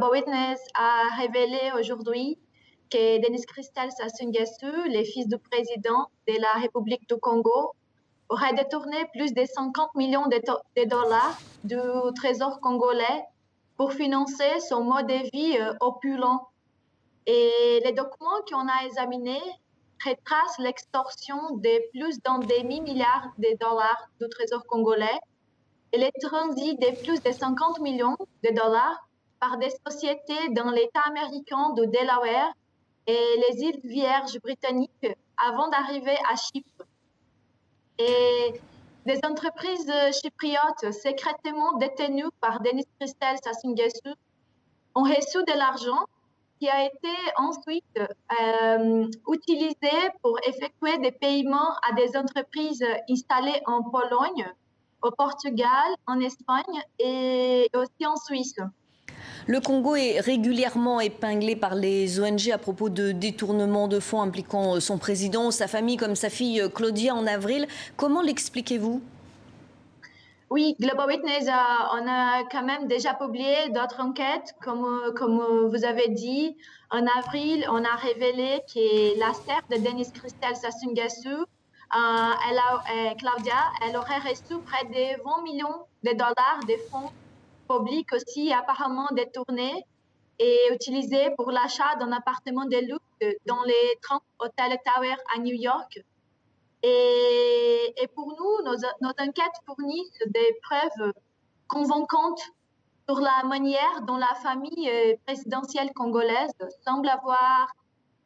Witness a révélé aujourd'hui que Denis Christel Sassou Nguesso, le fils du président de la République du Congo, aurait détourné plus de 50 millions de dollars du trésor congolais pour financer son mode de vie opulent. Et les documents qu'on a examinés retracent l'extorsion de plus d'un demi-milliard de dollars du trésor congolais et les transits de plus de 50 millions de dollars par des sociétés dans l'État américain de Delaware et les îles Vierges britanniques avant d'arriver à Chypre. Et des entreprises chypriotes secrètement détenues par Denis Christel Sassou Nguesso ont reçu de l'argent qui a été ensuite utilisé pour effectuer des paiements à des entreprises installées en Pologne, au Portugal, en Espagne et aussi en Suisse. Le Congo est régulièrement épinglé par les ONG à propos de détournement de fonds impliquant son président, sa famille comme sa fille Claudia en avril. Comment l'expliquez-vous ? Oui, Global Witness, on a quand même déjà publié d'autres enquêtes, comme vous avez dit. En avril, on a révélé que la sœur de Denis Christel Sassou Nguesso, Claudia, elle aurait reçu près de 20 millions de dollars de fonds publics aussi apparemment détournés et utilisés pour l'achat d'un appartement de luxe dans les Trump Hotel Tower à New York. Et pour nous, nos enquêtes fournissent des preuves convaincantes sur la manière dont la famille présidentielle congolaise semble avoir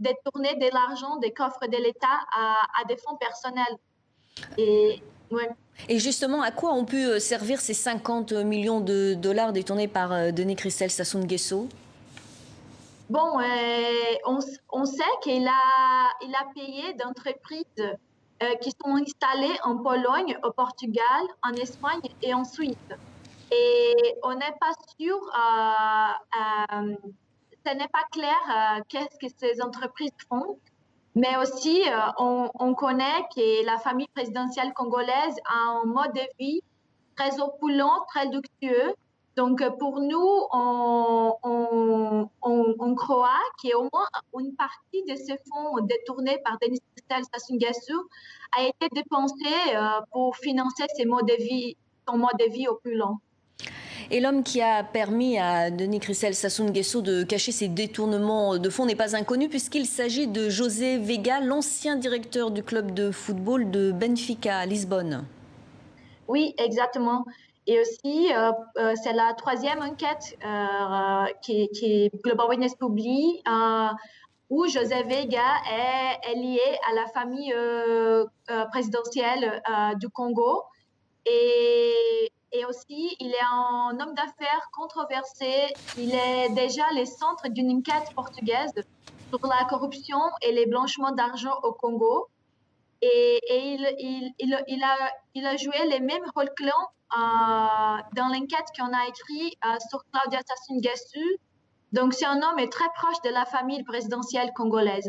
détourné de l'argent des coffres de l'État à des fonds personnels. Et justement, à quoi ont pu servir ces 50 millions de dollars détournés par Denis Christel Sassou Nguesso ? Bon, on sait qu'il a payé d'entreprises qui sont installées en Pologne, au Portugal, en Espagne et en Suisse. Et on n'est pas sûr, ce n'est pas clair qu'est-ce que ces entreprises font, mais aussi on connaît que la famille présidentielle congolaise a un mode de vie très opulent, très luxueux. Donc, pour nous, on croit qu'au moins une partie de ces fonds détournés par Denis Christel Sassou Nguesso a été dépensée pour financer son mode de vie opulent. Et l'homme qui a permis à Denis Christel Sassou Nguesso de cacher ses détournements de fonds n'est pas inconnu puisqu'il s'agit de José Veiga, l'ancien directeur du club de football de Benfica à Lisbonne. Oui, exactement. Et aussi, c'est la troisième enquête qui Global Witness publie, où José Veiga est lié à la famille présidentielle du Congo. Et aussi, il est un homme d'affaires controversé. Il est déjà le centre d'une enquête portugaise sur la corruption et les blanchiments d'argent au Congo. Et il a joué les mêmes rôles clés dans l'enquête qu'on a écrite sur Claudia Sassou Nguesso. Donc, c'est un homme très proche de la famille présidentielle congolaise.